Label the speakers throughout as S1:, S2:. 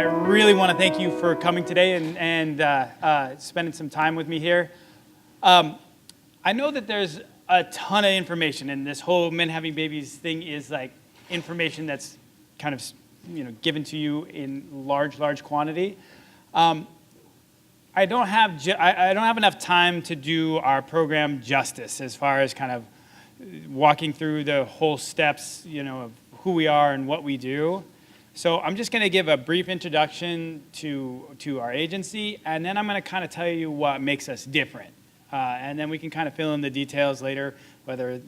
S1: I really want to thank you for coming today and spending some time with me here. I know that there's a ton of information, and this whole men having babies thing is like information that's kind of, given to you in large quantity. I don't have enough time to do our program justice as far as kind of walking through the whole steps, of who we are and what we do. So I'm just going to give a brief introduction to our agency, and then I'm going to kind of tell you what makes us different. And then we can kind of fill in the details later, whether if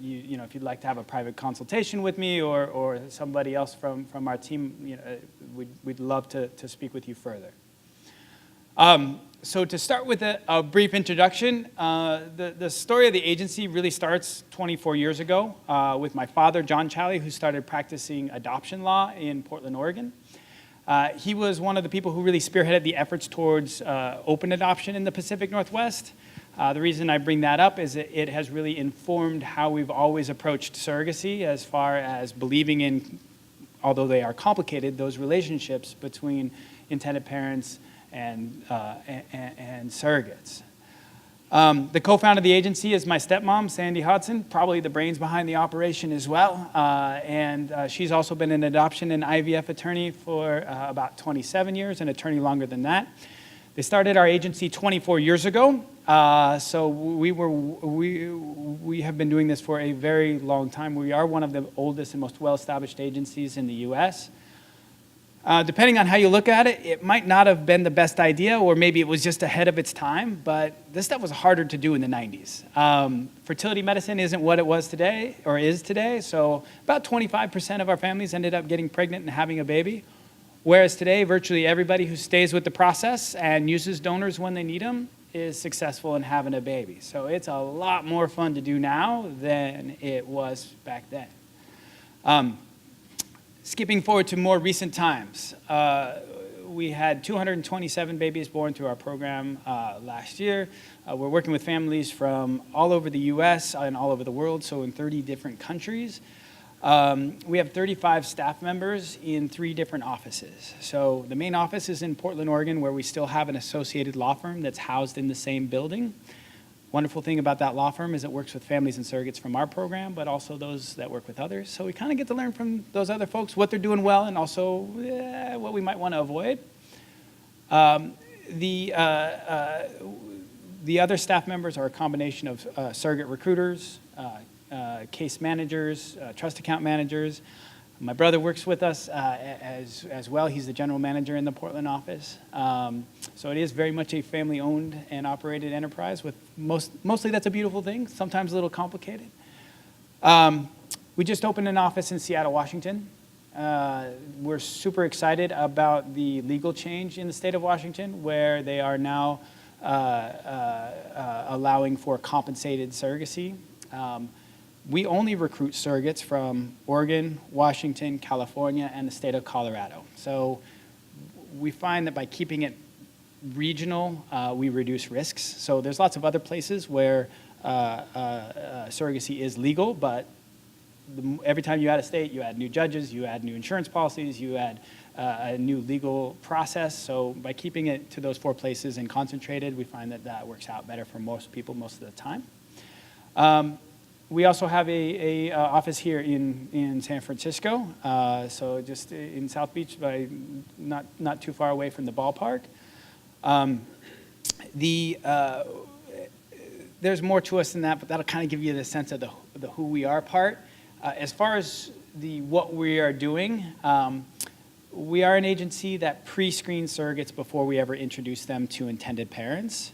S1: you'd like to have a private consultation with me or somebody else from our team, we'd love to speak with you further. So to start with a brief introduction, the story of the agency really starts 24 years ago with my father, John Challey, who started practicing adoption law in Portland, Oregon. He was one of the people who really spearheaded the efforts towards open adoption in the Pacific Northwest. The reason I bring that up is it has really informed how we've always approached surrogacy as far as believing in, although they are complicated, those relationships between intended parents and surrogates. The co-founder of the agency is my stepmom, Sandy Hodson, probably the brains behind the operation as well. And she's also been an adoption and IVF attorney for about 27 years, an attorney longer than that. They started our agency 24 years ago. So we have been doing this for a very long time. We are one of the oldest and most well-established agencies in the U.S. Depending on how you look at it, it might not have been the best idea, or maybe it was just ahead of its time, but this stuff was harder to do in the 90s. Fertility medicine isn't what it was today, or is today, so about 25% of our families ended up getting pregnant and having a baby, whereas today, virtually everybody who stays with the process and uses donors when they need them is successful in having a baby. So it's a lot more fun to do now than it was back then. Skipping forward to more recent times, we had 227 babies born through our program last year. We're working with families from all over the U.S. and all over the world, so in 30 different countries. We have 35 staff members in 3 different offices. So the main office is in Portland, Oregon, where we still have an associated law firm that's housed in the same building. Wonderful thing about that law firm is it works with families and surrogates from our program, but also those that work with others. So we kind of get to learn from those other folks what they're doing well and also what we might want to avoid. The other staff members are a combination of surrogate recruiters, case managers, trust account managers. My brother works with us as well. He's the general manager in the Portland office. So it is very much a family-owned and operated enterprise. With mostly that's a beautiful thing, sometimes a little complicated. We just opened an office in Seattle, Washington. We're super excited about the legal change in the state of Washington, where they are now allowing for compensated surrogacy. We only recruit surrogates from Oregon, Washington, California, and the state of Colorado. So we find that by keeping it regional, we reduce risks. So there's lots of other places where surrogacy is legal, but every time you add a state, you add new judges, you add new insurance policies, you add a new legal process. So by keeping it to those 4 places and concentrated, we find that that works out better for most people most of the time. We also have a office here in San Francisco, so just in South Beach, but not too far away from the ballpark. There's more to us than that, but that'll kind of give you the sense of the who we are part. As far as what we are doing, we are an agency that pre-screens surrogates before we ever introduce them to intended parents.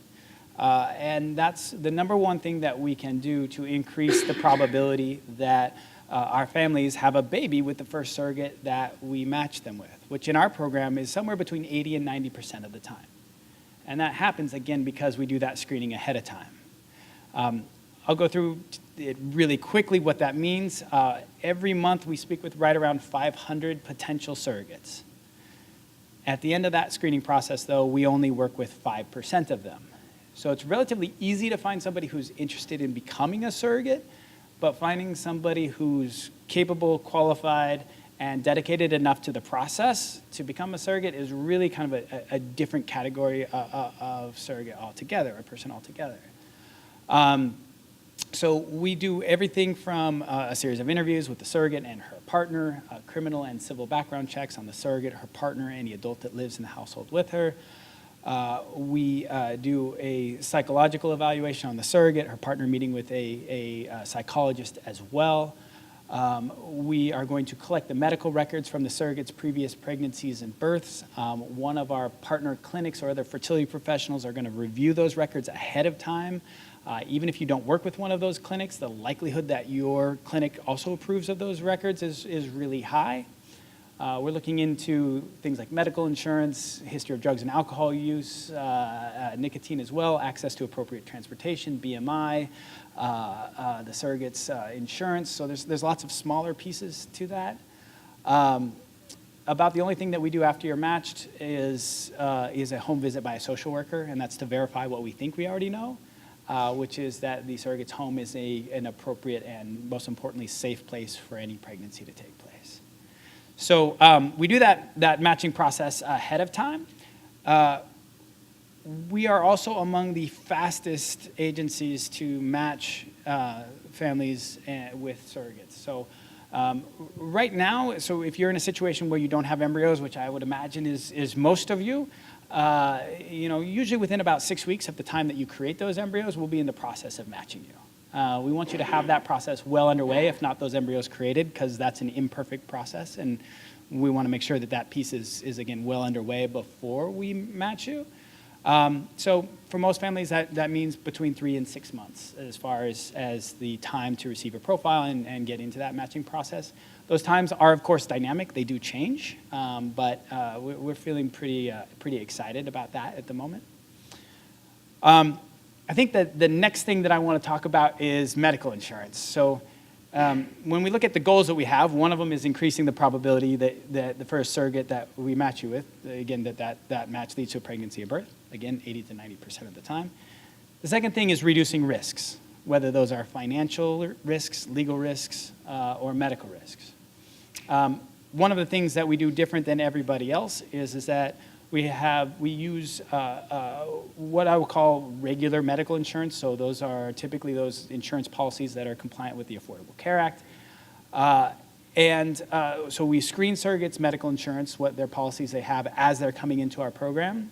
S1: And that's the number one thing that we can do to increase the probability that our families have a baby with the first surrogate that we match them with, which in our program is somewhere between 80 and 90% of the time. And that happens, again, because we do that screening ahead of time. I'll go through it really quickly what that means. Every month we speak with right around 500 potential surrogates. At the end of that screening process, though, we only work with 5% of them. So it's relatively easy to find somebody who's interested in becoming a surrogate, but finding somebody who's capable, qualified, and dedicated enough to the process to become a surrogate is really kind of a different category of surrogate altogether, a person altogether. So we do everything from a series of interviews with the surrogate and her partner, criminal and civil background checks on the surrogate, her partner, any adult that lives in the household with her. We do a psychological evaluation on the surrogate, her partner meeting with a psychologist as well. We are going to collect the medical records from the surrogate's previous pregnancies and births. One of our partner clinics or other fertility professionals are going to review those records ahead of time. Even if you don't work with one of those clinics, the likelihood that your clinic also approves of those records is really high. We're looking into things like medical insurance, history of drugs and alcohol use, nicotine as well, access to appropriate transportation, BMI, the surrogate's insurance. So there's lots of smaller pieces to that. About the only thing that we do after you're matched is a home visit by a social worker, and that's to verify what we think we already know, which is that the surrogate's home is an appropriate and, most importantly, safe place for any pregnancy to take place. So we do that matching process ahead of time. We are also among the fastest agencies to match families with surrogates. So right now, so if you're in a situation where you don't have embryos, which I would imagine is most of you, usually within about 6 weeks of the time that you create those embryos, we'll be in the process of matching you. We want you to have that process well underway, if not those embryos created, because that's an imperfect process, and we want to make sure that that piece is again, well underway before we match you. So for most families, that means between 3 and 6 months as far as the time to receive a profile and get into that matching process. Those times are, of course, dynamic. They do change, but we're feeling pretty excited about that at the moment. I think that the next thing that I want to talk about is medical insurance. So when we look at the goals that we have, one of them is increasing the probability that the first surrogate that we match you with, again, that match leads to a pregnancy or birth, again, 80 to 90% of the time. The second thing is reducing risks, whether those are financial risks, legal risks, or medical risks. One of the things that we do different than everybody else is that we use what I would call regular medical insurance. So those are typically those insurance policies that are compliant with the Affordable Care Act. So we screen surrogates' medical insurance, what their policies they have as they're coming into our program.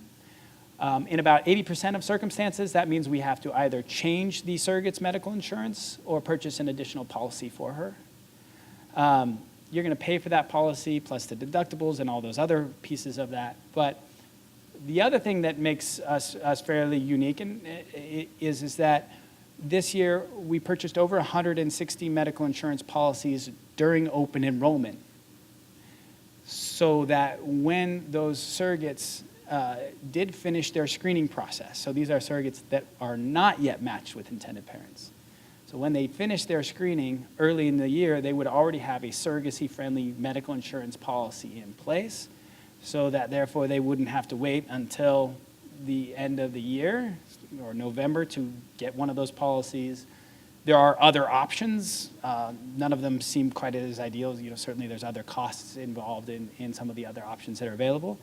S1: In about 80% of circumstances, that means we have to either change the surrogate's medical insurance or purchase an additional policy for her. You're going to pay for that policy plus the deductibles and all those other pieces of that. But the other thing that makes us fairly unique is that this year we purchased over 160 medical insurance policies during open enrollment, so that when those surrogates did finish their screening process, so these are surrogates that are not yet matched with intended parents. So when they finish their screening early in the year, they would already have a surrogacy-friendly medical insurance policy in place, so that therefore they wouldn't have to wait until the end of the year or November to get one of those policies. There are other options. None of them seem quite as ideal. Certainly there's other costs involved in some of the other options that are available.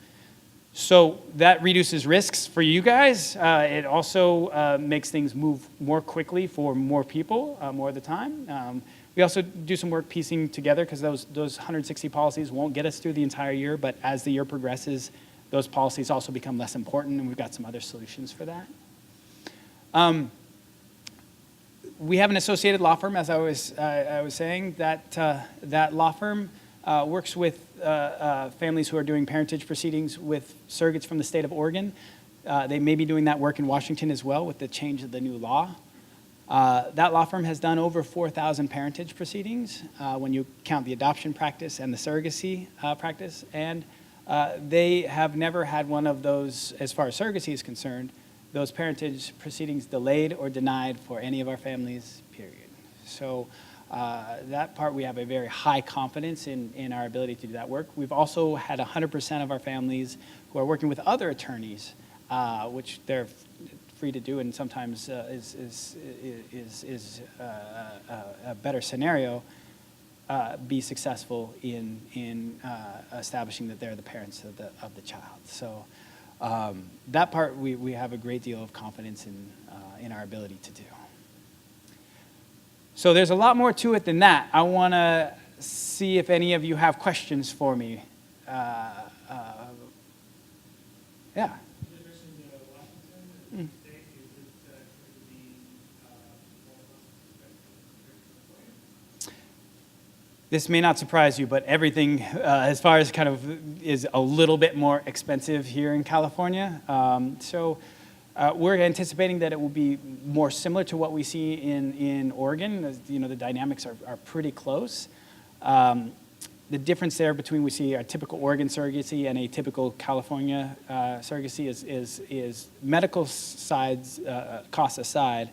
S1: So that reduces risks for you guys. It also makes things move more quickly for more people more of the time. We also do some work piecing together, because those 160 policies won't get us through the entire year, but as the year progresses, those policies also become less important, and we've got some other solutions for that. We have an associated law firm, as I was saying. That law firm works with families who are doing parentage proceedings with surrogates from the state of Oregon. They may be doing that work in Washington as well with the change of the new law. That law firm has done over 4,000 parentage proceedings when you count the adoption practice and the surrogacy practice. And they have never had one of those, as far as surrogacy is concerned, those parentage proceedings delayed or denied for any of our families, period. So that part, we have a very high confidence in our ability to do that work. We've also had 100% of our families who are working with other attorneys, which they're free to do, and sometimes is a better scenario. be successful in establishing that they're the parents of the child. So that part we have a great deal of confidence in our ability to do. So there's a lot more to it than that. I want to see if any of you have questions for me. Yeah. Mm. This may not surprise you, but everything, as far as kind of, is a little bit more expensive here in California. So we're anticipating that it will be more similar to what we see in Oregon. You know, the dynamics are pretty close. The difference there between we see a typical Oregon surrogacy and a typical California surrogacy is medical sides, costs aside,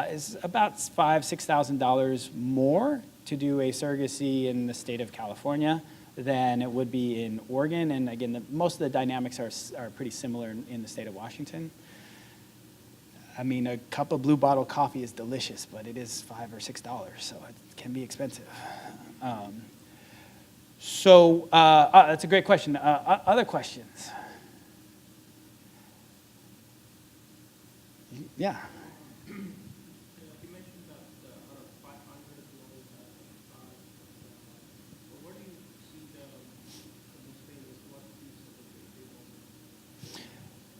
S1: is about $5,000–$6,000 more to do a surrogacy in the state of California than it would be in Oregon. And again, most of the dynamics are pretty similar in the state of Washington. I mean, a cup of Blue Bottle coffee is delicious, but it is $5 or $6, so it can be expensive. That's a great question. Other questions? Yeah.
S2: You mentioned that out of 500 where do you see the most famous? What piece of the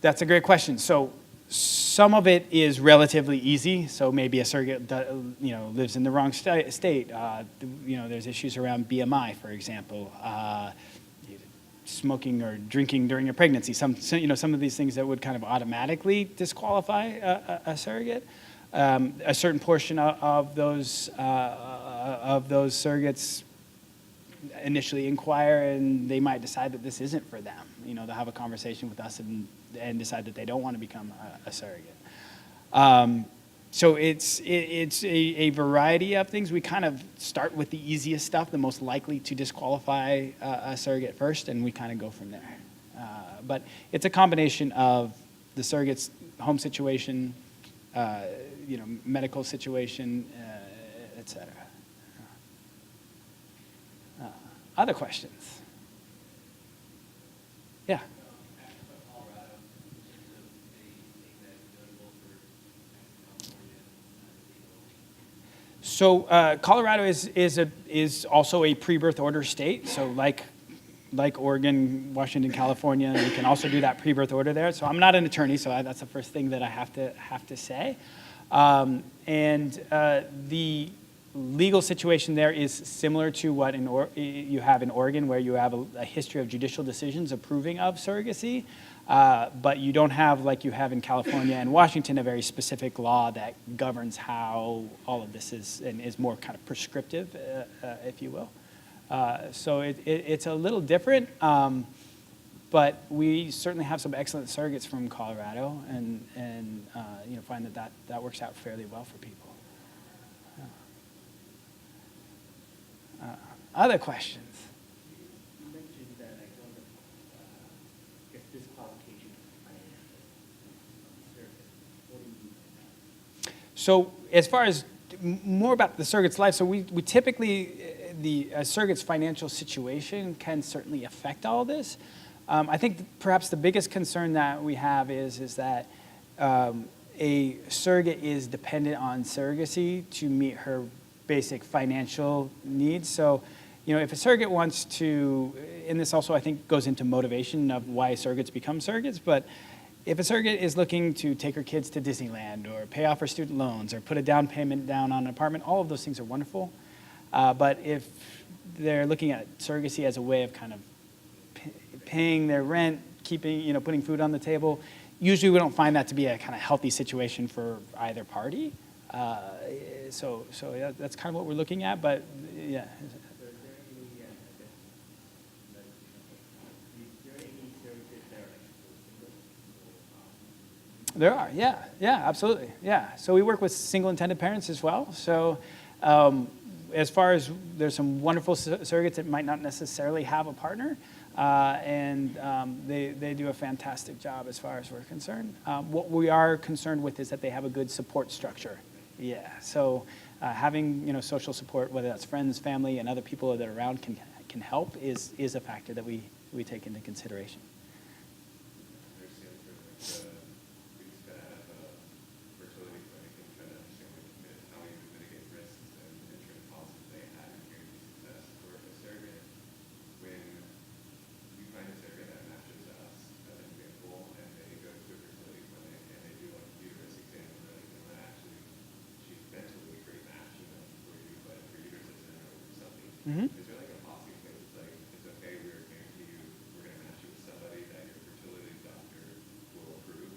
S1: That's a great question. So some of it is relatively easy. So maybe a surrogate lives in the wrong state. There's issues around BMI, for example, smoking or drinking during a pregnancy. Some of these things that would kind of automatically disqualify a surrogate. A certain portion of those surrogates initially inquire, and they might decide that this isn't for them. They'll have a conversation with us and decide that they don't want to become a surrogate. So it's a variety of things. We kind of start with the easiest stuff, the most likely to disqualify a surrogate first, and we kind of go from there. But it's a combination of the surrogate's home situation, medical situation, et cetera. Other questions? Yeah. So Colorado is also a pre-birth order state. So like Oregon, Washington, California, you can also do that pre-birth order there. So I'm not an attorney, so that's the first thing that I have to say. The legal situation there is similar to what you have in Oregon, where you have a history of judicial decisions approving of surrogacy, but you don't have, like you have in California and Washington, a very specific law that governs how all of this is more kind of prescriptive, if you will. So it's a little different, but we certainly have some excellent surrogates from Colorado, and find that works out fairly well for people. Other questions?
S2: You mentioned that disqualification. What do you mean by that?
S1: So as far as more about the surrogate's life, so we typically, the surrogate's financial situation can certainly affect all this. I think perhaps the biggest concern that we have is that a surrogate is dependent on surrogacy to meet her basic financial needs. So, if a surrogate wants to, and this also I think goes into motivation of why surrogates become surrogates, but if a surrogate is looking to take her kids to Disneyland or pay off her student loans or put a down payment down on an apartment, all of those things are wonderful. But if they're looking at surrogacy as a way of kind of paying their rent, putting food on the table, usually we don't find that to be a kind of healthy situation for either party. So that's kind of what we're looking at, but yeah. There are, yeah, absolutely, yeah. So we work with single intended parents as well. So as far as there's some wonderful surrogates that might not necessarily have a partner, and they do a fantastic job as far as we're concerned. What we are concerned with is that they have a good support structure Yeah, so having social support, whether that's friends, family, and other people that are around can help is a factor that we take into consideration.
S3: We just got out of a fertility clinic and trying to understand how we would mitigate risks and insurance policies they had in guarantee success for a surrogate. When we find a surrogate that matches us, as an example, and they go to a fertility clinic and they do like a uterus exam and they're like, actually, she's mentally a great match, for you, but her uterus isn't or something.
S1: Mm-hmm.
S3: Is there like a policy in place that's like, it's okay, we're guarantee you, we're going to match you with somebody that your fertility doctor will approve?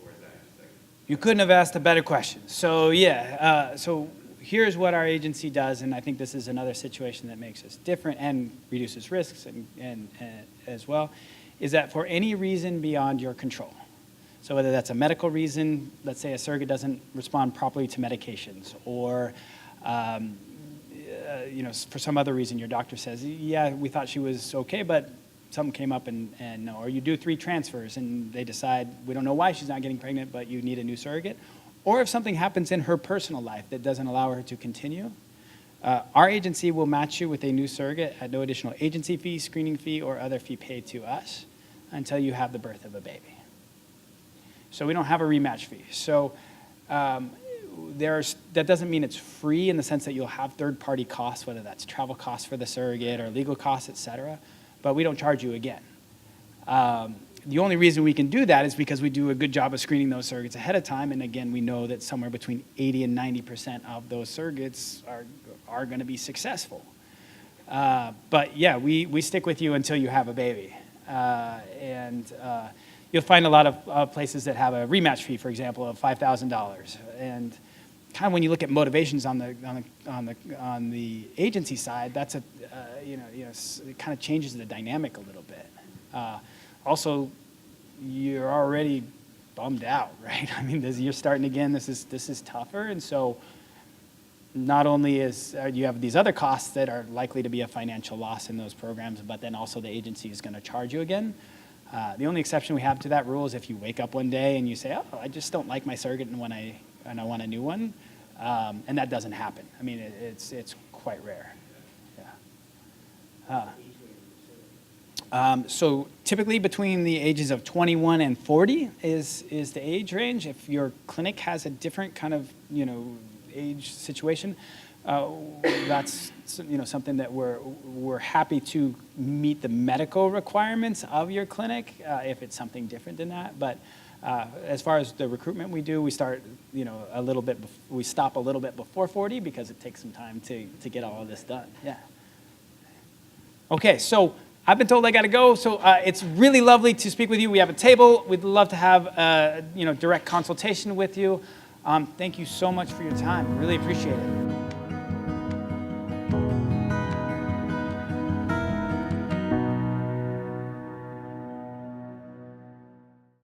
S3: Or is that just like...
S1: You couldn't have asked a better question. So yeah, so here's what our agency does, and I think this is another situation that makes us different and reduces risks and as well, is that for any reason beyond your control, so whether that's a medical reason, let's say a surrogate doesn't respond properly to medications, or for some other reason your doctor says, yeah, we thought she was okay, but something came up and no, or you do 3 transfers and they decide, we don't know why she's not getting pregnant, but you need a new surrogate. Or if something happens in her personal life that doesn't allow her to continue, our agency will match you with a new surrogate at no additional agency fee, screening fee, or other fee paid to us until you have the birth of a baby. So we don't have a rematch fee. So that doesn't mean it's free in the sense that you'll have third-party costs, whether that's travel costs for the surrogate or legal costs, et cetera, but we don't charge you again. The only reason we can do that is because we do a good job of screening those surrogates ahead of time, and again, we know that somewhere between 80 and 90% of those surrogates are going to be successful. But yeah, we stick with you until you have a baby. And you'll find a lot of places that have a rematch fee, for example, of $5,000. And kind of when you look at motivations on the agency side, that's it kind of changes the dynamic a little bit. Also, you're already bummed out, right? I mean, you're starting again. This is tougher, and so not only you have these other costs that are likely to be a financial loss in those programs, but then also the agency is going to charge you again. The only exception we have to that rule is if you wake up one day and you say, "Oh, I just don't like my surrogate, and I want a new one," and that doesn't happen. I mean, it's quite rare. Yeah. So typically between the ages of 21 and 40 is the age range. If your clinic has a different kind of age situation, that's something that we're happy to meet the medical requirements of your clinic if it's something different than that. But as far as the recruitment we do, we start we stop a little bit before 40 because it takes some time to get all of this done. Yeah. Okay, so I've been told I got to go, so it's really lovely to speak with you. We have a table. We'd love to have direct consultation with you. Thank you so much for your time. Really appreciate it.